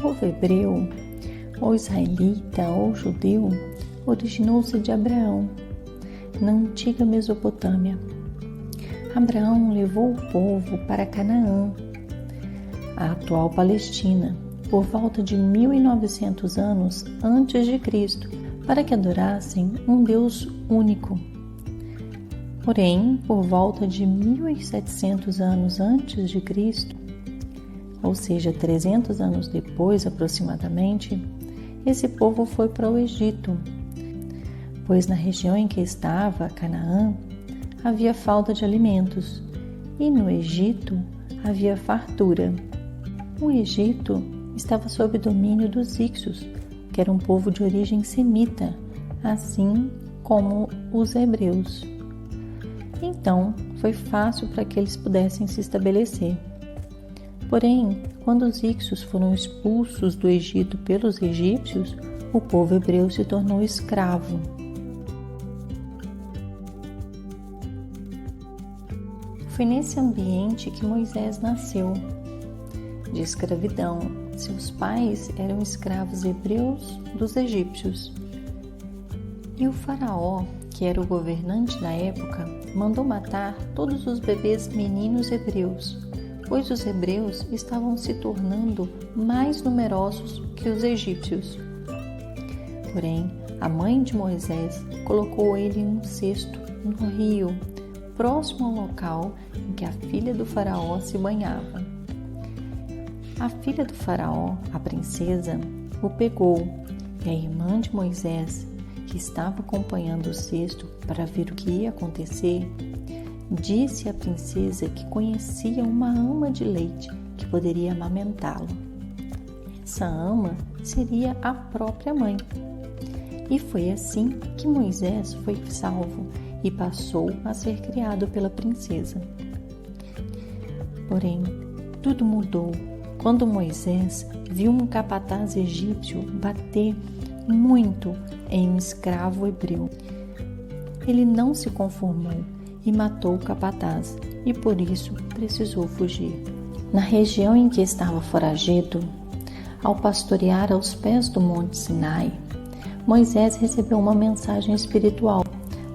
povo hebreu, ou israelita, ou judeu, originou-se de Abraão, na antiga Mesopotâmia. Abraão levou o povo para Canaã, a atual Palestina, por volta de 1900 anos antes de Cristo, para que adorassem um Deus único. Porém, por volta de 1700 anos antes de Cristo, ou seja, 300 anos depois aproximadamente, esse povo foi para o Egito, pois na região em que estava, Canaã, havia falta de alimentos e no Egito havia fartura. O Egito estava sob domínio dos Hicsos, que era um povo de origem semita, assim como os hebreus. Então, foi fácil para que eles pudessem se estabelecer. Porém, quando os Hicsos foram expulsos do Egito pelos egípcios, o povo hebreu se tornou escravo. Foi nesse ambiente que Moisés nasceu, de escravidão. Seus pais eram escravos hebreus dos egípcios. E o faraó, que era o governante da época, mandou matar todos os bebês meninos hebreus, pois os hebreus estavam se tornando mais numerosos que os egípcios. Porém, a mãe de Moisés colocou ele em um cesto no rio, próximo ao local em que a filha do faraó se banhava. A filha do faraó, a princesa, o pegou e a irmã de Moisés, que estava acompanhando o cesto para ver o que ia acontecer, disse à princesa que conhecia uma ama de leite que poderia amamentá-lo. Essa ama seria a própria mãe. E foi assim que Moisés foi salvo e passou a ser criado pela princesa. Porém, tudo mudou quando Moisés viu um capataz egípcio bater muito em um escravo hebreu. Ele não se conformou e matou o capataz, e por isso precisou fugir. Na região em que estava foragido, ao pastorear aos pés do Monte Sinai, Moisés recebeu uma mensagem espiritual,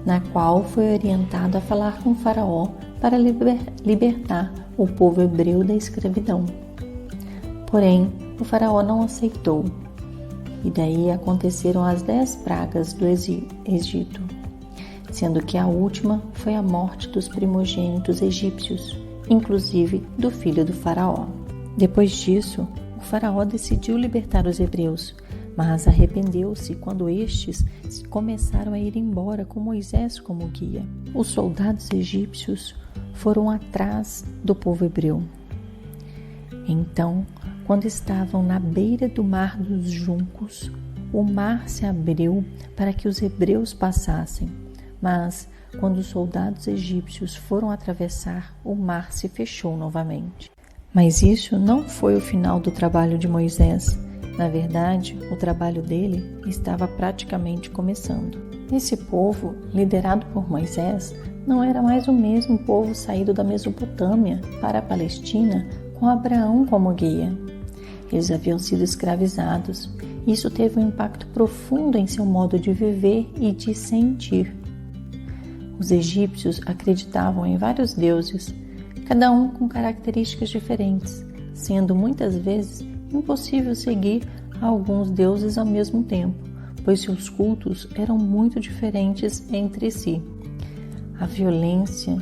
na qual foi orientado a falar com o faraó para libertar o povo hebreu da escravidão. Porém, o faraó não aceitou, e daí aconteceram as 10 pragas do Egito, sendo que a última foi a morte dos primogênitos egípcios, inclusive do filho do faraó. Depois disso, o faraó decidiu libertar os hebreus, mas arrependeu-se quando estes começaram a ir embora com Moisés como guia. Os soldados egípcios foram atrás do povo hebreu. Então, quando estavam na beira do mar dos juncos, o mar se abriu para que os hebreus passassem, mas quando os soldados egípcios foram atravessar, o mar se fechou novamente. Mas isso não foi o final do trabalho de Moisés. Na verdade, o trabalho dele estava praticamente começando. Esse povo, liderado por Moisés, não era mais o mesmo povo saído da Mesopotâmia para a Palestina com Abraão como guia. Eles haviam sido escravizados. Isso teve um impacto profundo em seu modo de viver e de sentir. Os egípcios acreditavam em vários deuses, cada um com características diferentes, sendo muitas vezes impossível seguir alguns deuses ao mesmo tempo, pois seus cultos eram muito diferentes entre si. A violência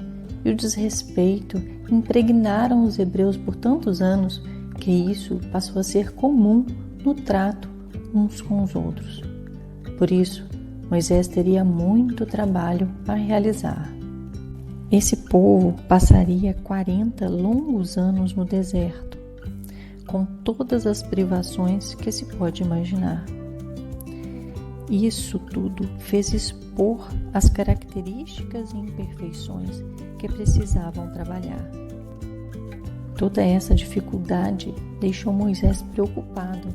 e o desrespeito impregnaram os hebreus por tantos anos que isso passou a ser comum no trato uns com os outros. Por isso, Moisés teria muito trabalho a realizar. Esse povo passaria 40 longos anos no deserto, com todas as privações que se pode imaginar. Isso tudo fez expor as características e imperfeições que precisavam trabalhar. Toda essa dificuldade deixou Moisés preocupado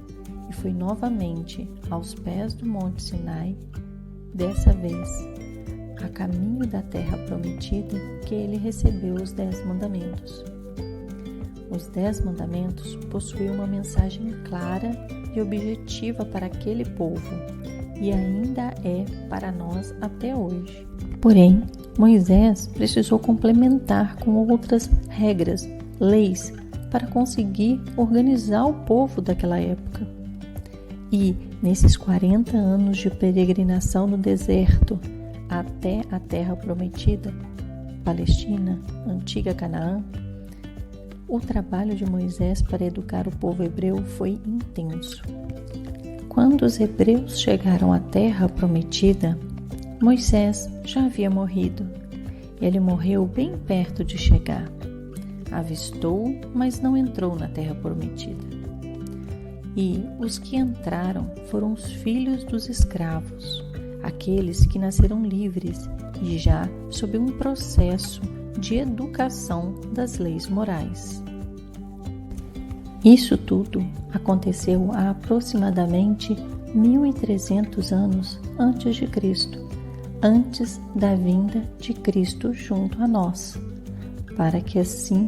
e foi novamente aos pés do Monte Sinai, dessa vez a caminho da terra prometida, que ele recebeu os 10 mandamentos. Os 10 mandamentos possuíam uma mensagem clara e objetiva para aquele povo, e ainda é para nós até hoje. Porém, Moisés precisou complementar com outras regras, leis, para conseguir organizar o povo daquela época. E, nesses 40 anos de peregrinação no deserto até a Terra Prometida, Palestina, antiga Canaã, o trabalho de Moisés para educar o povo hebreu foi intenso. Quando os hebreus chegaram à Terra Prometida, Moisés já havia morrido. Ele morreu bem perto de chegar. Avistou, mas não entrou na Terra Prometida. E os que entraram foram os filhos dos escravos, aqueles que nasceram livres e já sob um processo de educação das leis morais. Isso tudo aconteceu há aproximadamente 1.300 anos antes de Cristo, antes da vinda de Cristo junto a nós, para que assim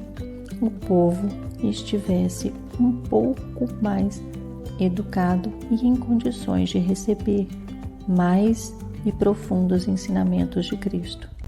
o povo estivesse um pouco mais educado e em condições de receber mais e profundos ensinamentos de Cristo.